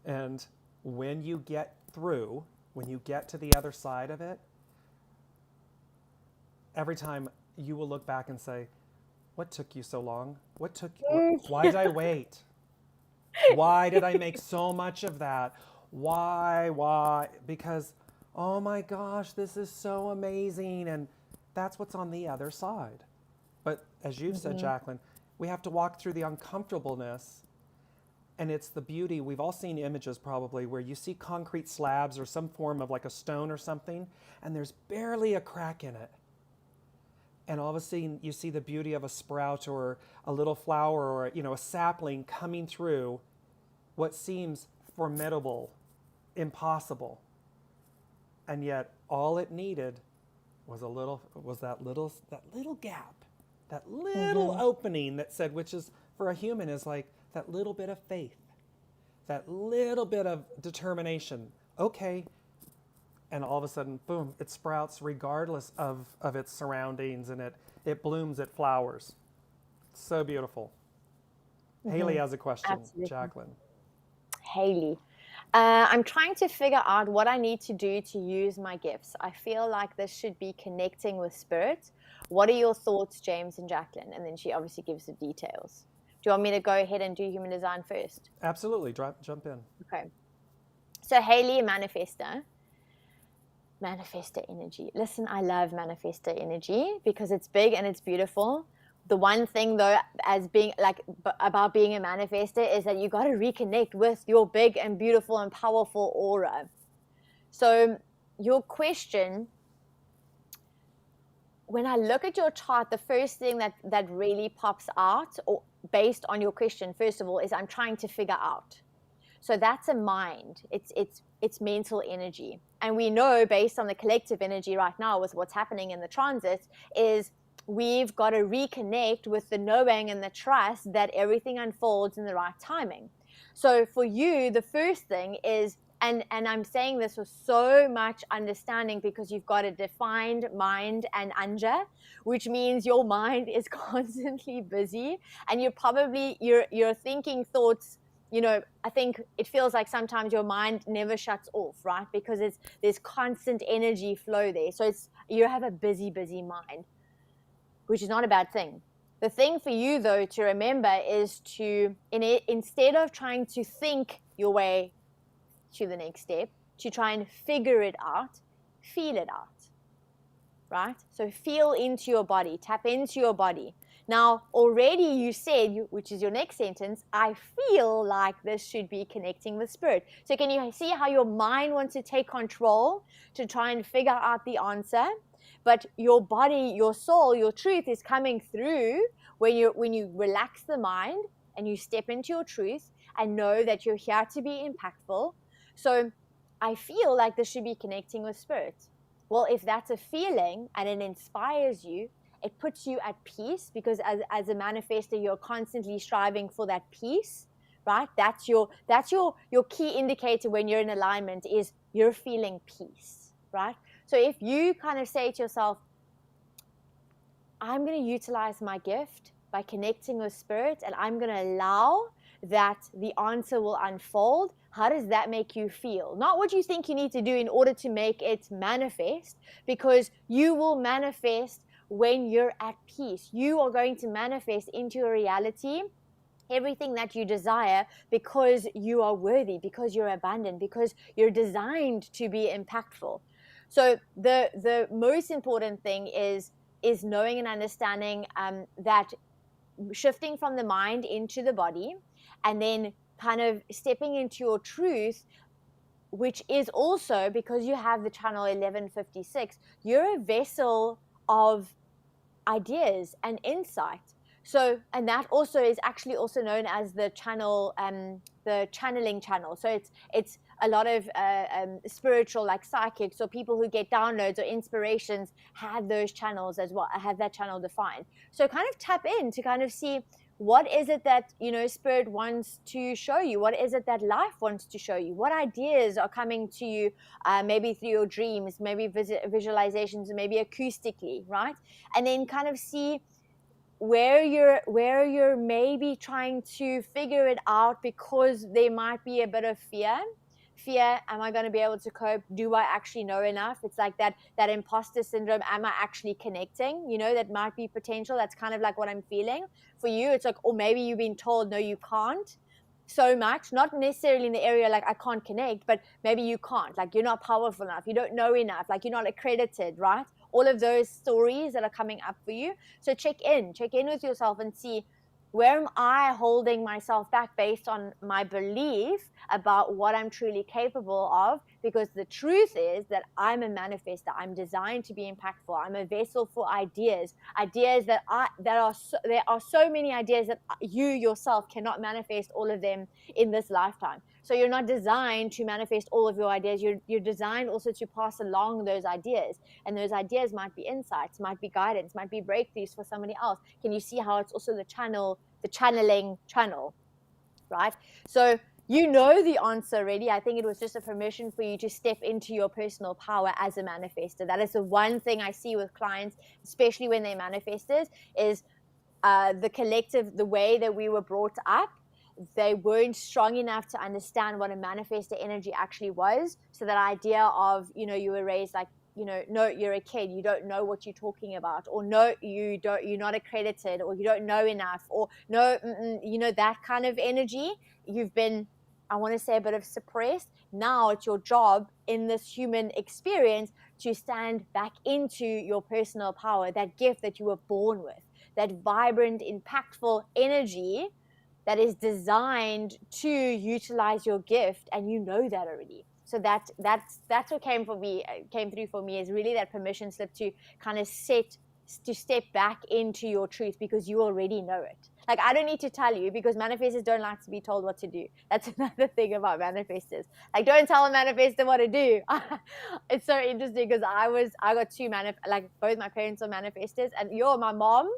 [SPEAKER 1] And when you get through, when you get to the other side of it, every time you will look back and say, what took you so long? Why did I wait? Why did I make so much of that? Why? Because, oh my gosh, this is so amazing. And that's what's on the other side. But as you've said, Jaclyn, we have to walk through the uncomfortableness, and it's the beauty. We've all seen images probably where you see concrete slabs or some form of like a stone or something, and there's barely a crack in it. And all of a sudden you see the beauty of a sprout or a little flower or a sapling coming through what seems formidable, impossible. And yet all it needed was that little gap. That little opening that said, which is for a human is like that little bit of faith, that little bit of determination. Okay. And all of a sudden, boom, it sprouts regardless of its surroundings, and it blooms, it flowers. So beautiful. Haley has a question.
[SPEAKER 2] Absolutely.
[SPEAKER 1] Jaclyn.
[SPEAKER 2] Haley. I'm trying to figure out what I need to do to use my gifts. I feel like this should be connecting with spirit. What are your thoughts, James and Jaclyn? And then she obviously gives the details. Do you want me to go ahead and do human design first?
[SPEAKER 1] Absolutely. Jump in.
[SPEAKER 2] Okay. So Haley, manifester energy. Listen, I love manifester energy because it's big and it's beautiful. The one thing though, as being like about being a manifester is that you got to reconnect with your big and beautiful and powerful aura. So your question, when I look at your chart, the first thing that really pops out, or based on your question, first of all, is I'm trying to figure out. So that's a mind. It's mental energy. And we know based on the collective energy right now with what's happening in the transits is we've got to reconnect with the knowing and the trust that everything unfolds in the right timing. So for you, the first thing is, and I'm saying this with so much understanding because you've got a defined mind and anja, which means your mind is constantly busy and you're thinking thoughts. I think it feels like sometimes your mind never shuts off, right? Because there's constant energy flow there. So you have a busy mind, which is not a bad thing. The thing for you, though, to remember is instead of trying to think your way to the next step, to try and figure it out, feel it out, right? So feel into your body, tap into your body. Now, already you said, which is your next sentence, I feel like this should be connecting with spirit. So can you see how your mind wants to take control to try and figure out the answer? But your body, your soul, your truth is coming through when you relax the mind and you step into your truth and know that you're here to be impactful. So I feel like this should be connecting with spirit. Well, if that's a feeling and it inspires you, it puts you at peace because as a manifestor, you're constantly striving for that peace, right? That's your key indicator when you're in alignment is you're feeling peace, right? So if you kind of say to yourself, I'm going to utilize my gift by connecting with spirit and I'm going to allow that the answer will unfold, how does that make you feel? Not what you think you need to do in order to make it manifest, because you will manifest when you're at peace. You are going to manifest into your reality everything that you desire because you are worthy, because you're abundant, because you're designed to be impactful. So the most important thing is knowing and understanding that shifting from the mind into the body and then kind of stepping into your truth, which is also because you have the channel 1156, you're a vessel of ideas and insight. So, and that also is actually also known as the channeling channel. So it's a lot of spiritual, like psychics or people who get downloads or inspirations have those channels as well, have that channel defined. So kind of tap in to kind of see, what is it that, you know, spirit wants to show you? What is it that life wants to show you? What ideas are coming to you, maybe through your dreams, maybe visualizations, maybe acoustically, right? And then kind of see where you're maybe trying to figure it out, because there might be a bit of fear. Am I going to be able to cope? Do I actually know enough? It's like that imposter syndrome. Am I actually connecting? You know, that might be potential. That's kind of like what I'm feeling. For you, it's like, or maybe you've been told, no, you can't so much, not necessarily in the area like I can't connect, but maybe you can't, like you're not powerful enough, you don't know enough, like you're not accredited, right? All of those stories that are coming up for you. So check in with yourself and see, where am I holding myself back based on my belief about what I'm truly capable of? Because the truth is that I'm a manifester. I'm designed to be impactful. I'm a vessel for ideas that there are so many ideas that you yourself cannot manifest all of them in this lifetime. So you're not designed to manifest all of your ideas. You're designed also to pass along those ideas. And those ideas might be insights, might be guidance, might be breakthroughs for somebody else. Can you see how it's also the channeling channel, right? So you know the answer already. I think it was just a permission for you to step into your personal power as a manifester. That is the one thing I see with clients, especially when they're manifestors, is the collective, the way that we were brought up. They weren't strong enough to understand what a manifestor energy actually was. So that idea of, you know, you were raised like, you know, no, you're a kid, you don't know what you're talking about, or no, you're not accredited, or you don't know enough, or no, you know, that kind of energy. You've been, I want to say, a bit of suppressed. Now it's your job in this human experience to stand back into your personal power, that gift that you were born with, that vibrant, impactful energy that is designed to utilize your gift, and you know that already. So that's what came through for me, is really that permission slip to kind of step back into your truth, because you already know it. Like, I don't need to tell you, because manifestors don't like to be told what to do. That's another thing about manifestors. Like, don't tell a manifestor what to do. It's so interesting, because I got two like both my parents are manifestors, and my mom.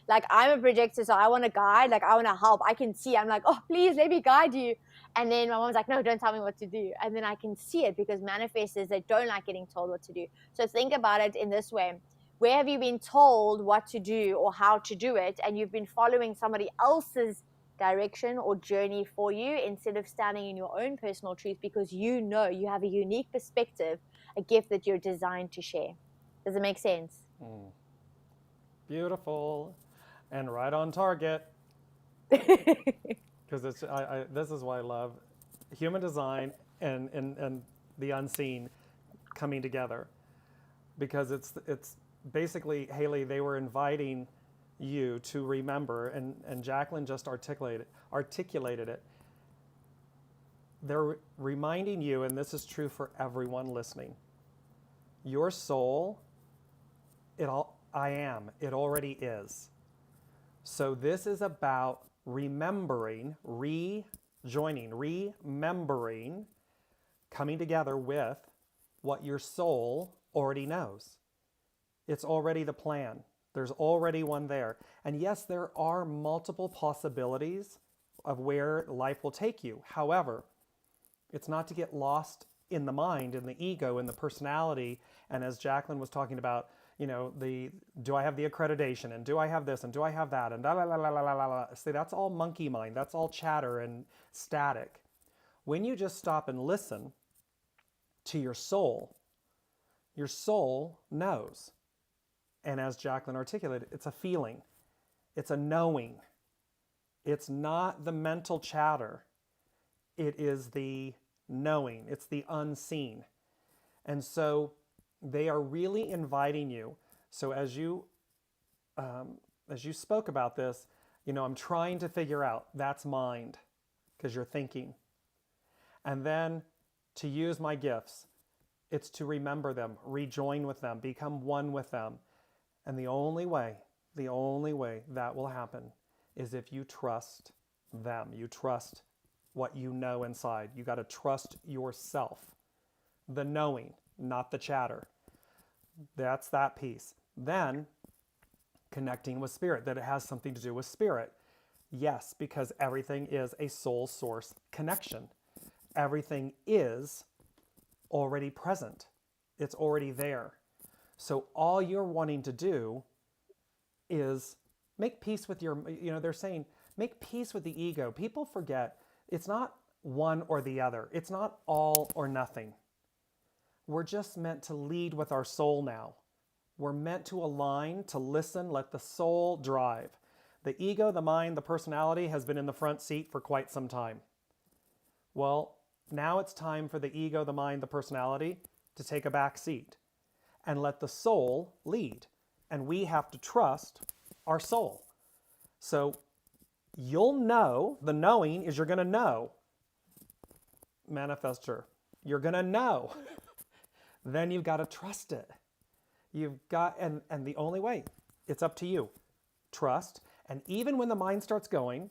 [SPEAKER 2] Like, I'm a projector, so I want to guide, like I want to help. I can see, I'm like, oh, please let me guide you. And then my mom's like, no, don't tell me what to do. And then I can see it, because manifestors, they don't like getting told what to do. So think about it in this way. Where have you been told what to do or how to do it, and you've been following somebody else's direction or journey for you, instead of standing in your own personal truth, because you know you have a unique perspective, a gift that you're designed to share. Does it make sense?
[SPEAKER 1] Beautiful. And right on target. Because this is why I love human design and the unseen coming together. Because it's basically, Haley, they were inviting you to remember, and Jaclyn just articulated it. They're reminding you, and this is true for everyone listening, your soul, it already is. So this is about remembering, remembering, coming together with what your soul already knows. It's already the plan. There's already one there. And yes, there are multiple possibilities of where life will take you. However, it's not to get lost in the mind, in the ego, in the personality. And as Jaclyn was talking about, you know, do I have the accreditation, and do I have this, and do I have that, and la. See, that's all monkey mind. That's all chatter and static. When you just stop and listen to your soul knows. And as Jaclyn articulated, it's a feeling. It's a knowing. It's not the mental chatter. It is the knowing. It's the unseen. And so they are really inviting you. So as you spoke about this, you know, I'm trying to figure out, that's mind, because you're thinking. And then to use my gifts, it's to remember them, rejoin with them, become one with them. And the only way that will happen is if you trust them. You trust what you know inside. You got to trust yourself. The knowing, not the chatter. That's that piece. Then connecting with spirit, that it has something to do with spirit. Yes, because everything is a soul source connection. Everything is already present. It's already there. So all you're wanting to do is make peace with your, they're saying, make peace with the ego. People forget it's not one or the other. It's not all or nothing. We're just meant to lead with our soul now. We're meant to align, to listen, let the soul drive. The ego, the mind, the personality has been in the front seat for quite some time. Well, now it's time for the ego, the mind, the personality to take a back seat and let the soul lead. And we have to trust our soul. So you'll know, the knowing is you're going to know. Manifestor, you're going to know. Then you've got to trust it. You've got, and the only way, it's up to you. Trust. And even when the mind starts going,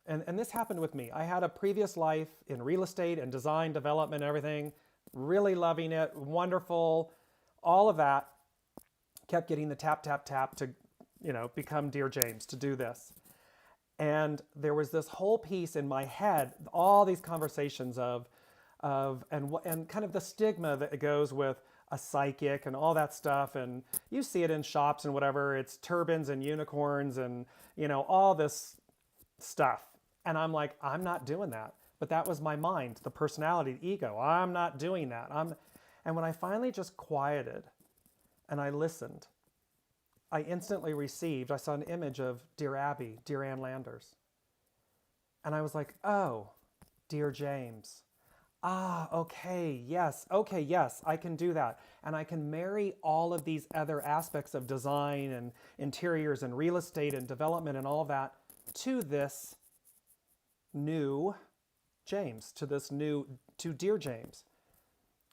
[SPEAKER 1] and this happened with me. I had a previous life in real estate and design, development, and everything. Really loving it. Wonderful. All of that. Kept getting the tap, tap, tap to, become Dear James, to do this. And there was this whole piece in my head, all these conversations and kind of the stigma that goes with a psychic and all that stuff. And you see it in shops and whatever. It's turbans and unicorns and, all this stuff. And I'm like, I'm not doing that. But that was my mind, the personality, the ego. I'm not doing that. And when I finally just quieted and I listened, I instantly I saw an image of Dear Abby, Dear Ann Landers. And I was like, oh, Dear James. Okay, yes, I can do that. And I can marry all of these other aspects of design and interiors and real estate and development and all of that to this new James, to Dear James,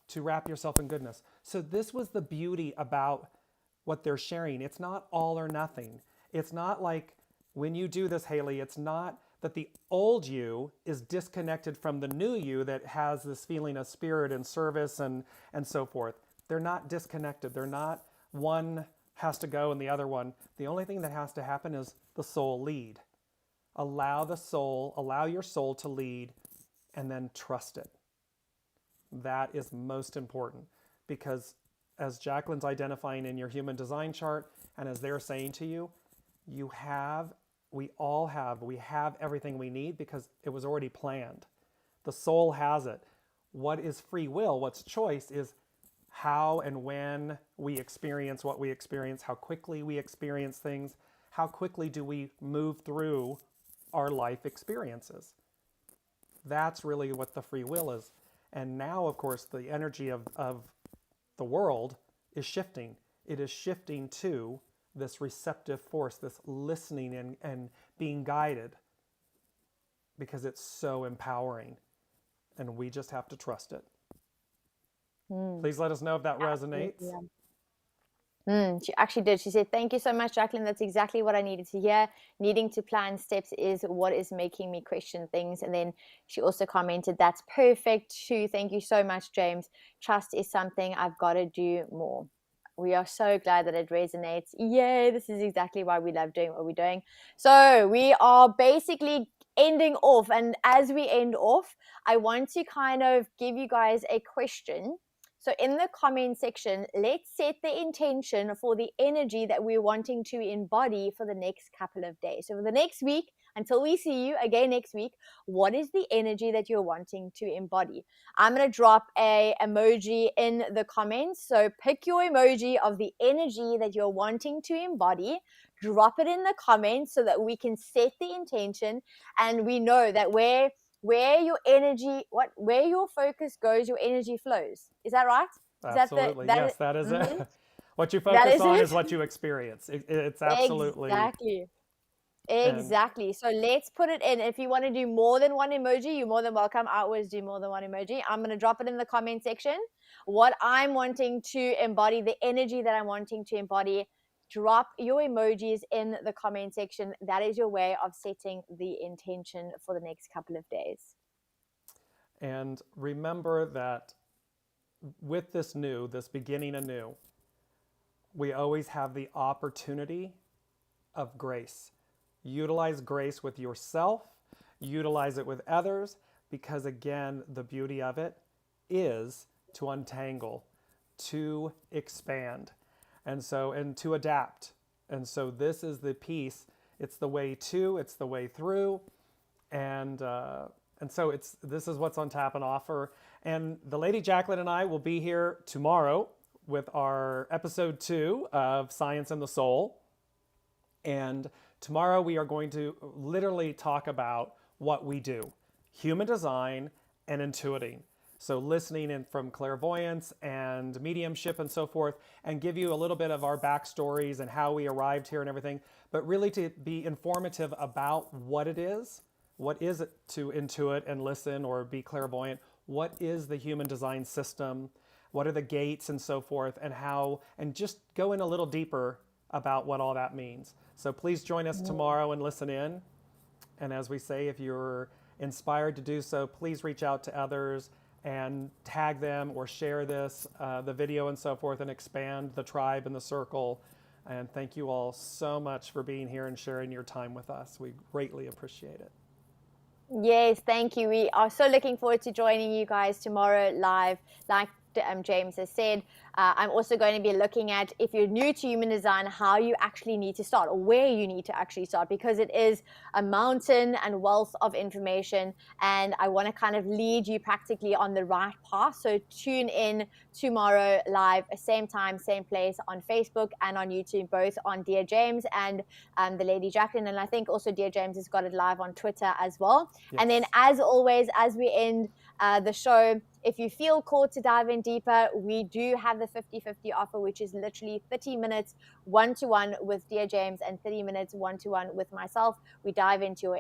[SPEAKER 1] to wrap yourself in goodness. So this was the beauty about what they're sharing. It's not all or nothing. It's not like when you do this, Haley, it's not that the old you is disconnected from the new you that has this feeling of spirit and service and so forth. They're not disconnected. They're not one has to go and the other one. The only thing that has to happen is the soul lead. Allow your soul to lead and then trust it. That is most important because as Jaclyn's identifying in your human design chart and as they're saying to you, we have everything we need because it was already planned. The soul has it. What is free will? What's choice is how and when we experience what we experience, how quickly we experience things, how quickly do we move through our life experiences. That's really what the free will is. And now, of course, the energy of the world is shifting. It is shifting to this receptive force, this listening and being guided because it's so empowering. And we just have to trust it. Please let us know if that resonates.
[SPEAKER 2] Yeah. She actually did. She said, thank you so much, Jaclyn. That's exactly what I needed to hear. Needing to plan steps is what is making me question things. And then she also commented, that's perfect too. Thank you so much, James. Trust is something I've got to do more. We are so glad that it resonates. Yay, this is exactly why we love doing what we're doing. So we are basically ending off. And as we end off, I want to kind of give you guys a question. So in the comment section, let's set the intention for the energy that we're wanting to embody for the next couple of days. So for the next week, until we see you again next week, what is the energy that you're wanting to embody? I'm going to drop a emoji in the comments. So pick your emoji of the energy that you're wanting to embody, drop it in the comments so that we can set the intention and we know that where your energy, where your focus goes, your energy flows. Is that right?
[SPEAKER 1] Absolutely. Yes, that is it. What you focus on is what you experience. It's absolutely.
[SPEAKER 2] Exactly. So let's put it in. If you want to do more than one emoji, you're more than welcome. I always do more than one emoji. I'm going to drop it in the comment section. What I'm wanting to embody, the energy that I'm wanting to embody, drop your emojis in the comment section. That is your way of setting the intention for the next couple of days.
[SPEAKER 1] And remember that with this beginning anew, we always have the opportunity of grace. Utilize grace with yourself, utilize it with others, because again, the beauty of it is to untangle, to expand, and to adapt. And so this is the piece. It's the way to, it's the way through, and so this is what's on tap and offer. And the Lady Jaclyn and I will be here tomorrow with our episode 2 of Science and the Soul. And tomorrow we are going to literally talk about what we do, human design and intuiting. So listening in from clairvoyance and mediumship and so forth, and give you a little bit of our backstories and how we arrived here and everything, but really to be informative about what it is. What is it to intuit and listen or be clairvoyant? What is the human design system? What are the gates and so forth, and how, and just go in a little deeper about what all that means. So please join us tomorrow and listen in. And as we say, if you're inspired to do so, please reach out to others and tag them or share this, the video and so forth, and expand the tribe and the circle. And thank you all so much for being here and sharing your time with us. We greatly appreciate it.
[SPEAKER 2] Yes, thank you. We are so looking forward to joining you guys tomorrow live. Like James has said, I'm also going to be looking at, if you're new to human design, how you actually need to start, or where you need to actually start, because it is a mountain and wealth of information, and I want to kind of lead you practically on the right path. So tune in tomorrow live, same time, same place, on Facebook and on YouTube, both on Dear James and the Lady Jaclyn. And I think also Dear James has got it live on Twitter as well. Yes. And then, as always, as we end the show, if you feel called to dive in deeper, we do have the 50-50 offer, which is literally 30 minutes one-to-one with Dear James and 30 minutes one-to-one with myself. We dive into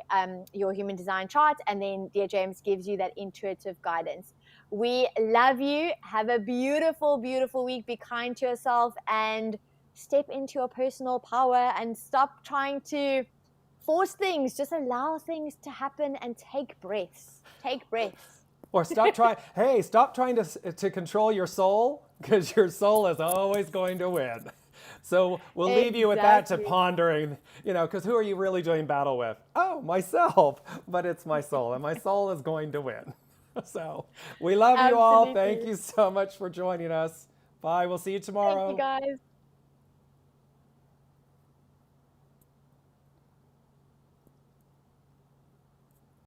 [SPEAKER 2] your human design chart, and then Dear James gives you that intuitive guidance. We love you. Have a beautiful, beautiful week. Be kind to yourself and step into your personal power, and stop trying to force things. Just allow things to happen and take breaths. Take breaths.
[SPEAKER 1] Or stop trying to control your soul, because your soul is always going to win. So we'll leave you with that to pondering, because who are you really doing battle with? Oh, myself, but it's my soul, and my soul is going to win. So we love you all. Thank you so much for joining us. Bye. We'll see you tomorrow.
[SPEAKER 2] Thank you, guys.